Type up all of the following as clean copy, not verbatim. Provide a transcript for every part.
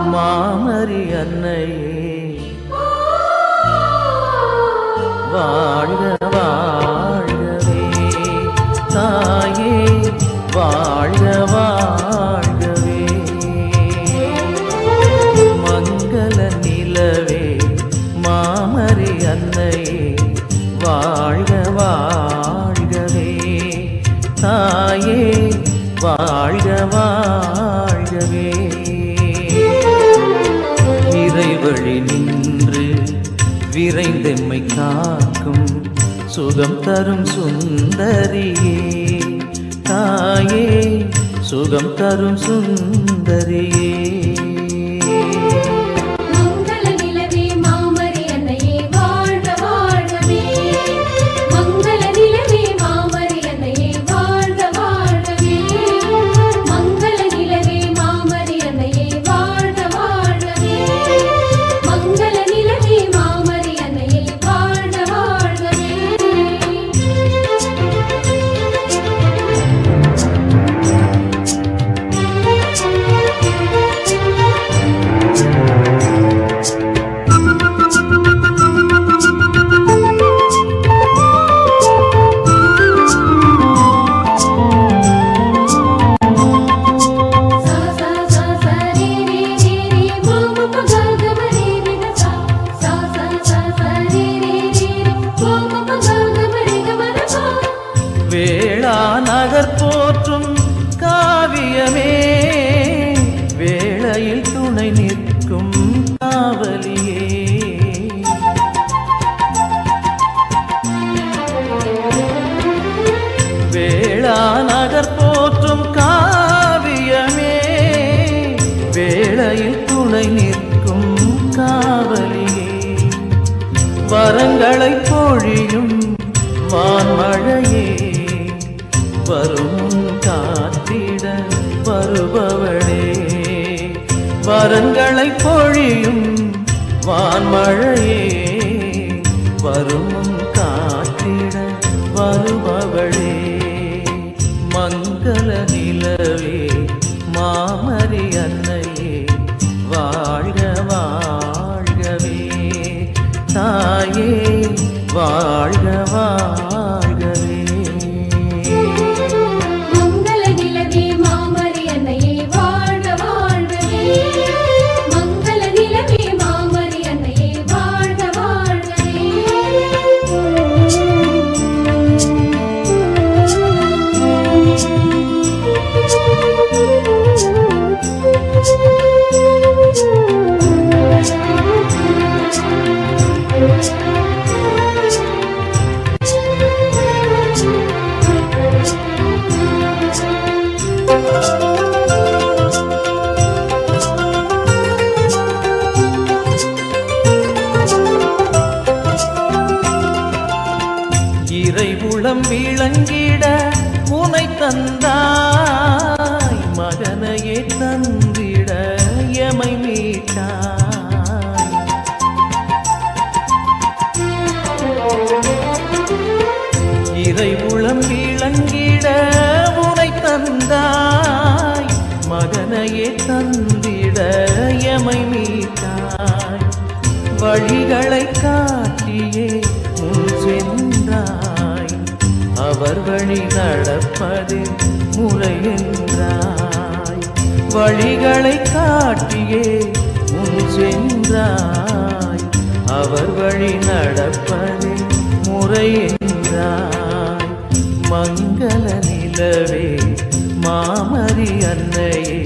மாமரி அன்னையே வாழ்க வாழ்கவே, தாயே வாழ்க வாழ்கவே, மங்கள நிலவே மாமரி அன்னையே வாழ்க வாழ்கவே, தாயே வாழ்க வாழ்கவே. இறைவழி நின்று விரைந்தெம்மை காக்கும் சுகம் தரும் சுந்தரியே, தாயே சுகம் தரும் சுந்தரியே. நகர் போற்றும் காவியமே, வேளையில் துணை நிற்கும் காவலியே, வேளா நகர் போற்றும் காவியமே, வேளையில் துணை நிற்கும் காவலியே, வரங்களை பொழியும் வான்மழையே, வரும் காத்திட வருபவளே, வரங்களை பொழியும் வான்மழையே, வரும் காத்திட வருபவளே, மங்கள நிலவே மாமரி அன்னையே வாழ்க வாழ்கவே, தாயே வாழ்க வாழ்கவே. இறைவுளம் விளங்கிட உனை தந்தாய், மகனையே தந்திட எமை மீட்டாய், இறைவுளம் விளங்கிட உனை தந்தாய், மகனையே தந்திட எமை மீட்டாய், வழிகளை காட்டியே முன் சென்றாய், அவர் வழி நடப்பது முறை என்றாய், வழிகளை காட்டியே முன் சென்றாய், அவர் வழி நடப்பது முறை என்றாய், மங்கள நிலவே மாமரி அன்னையே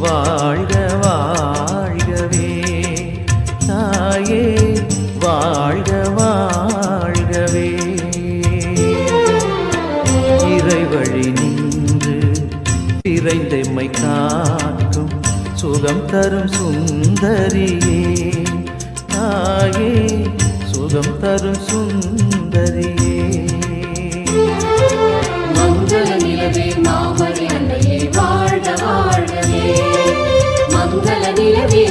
வாழ்க வாழ்கவே, தாயே வாழ்க வாழ்கவே. இறைவழி நின்று விரைந்தெம்மை காக்கும் சுகம் தரும் சுந்தரியே, தாயே சுகம் தரும் சுந்தரியே. மங்கள நிலவே மாமரி அன்னையே வாழ்க வாழ்கவே, மங்கள நிலவே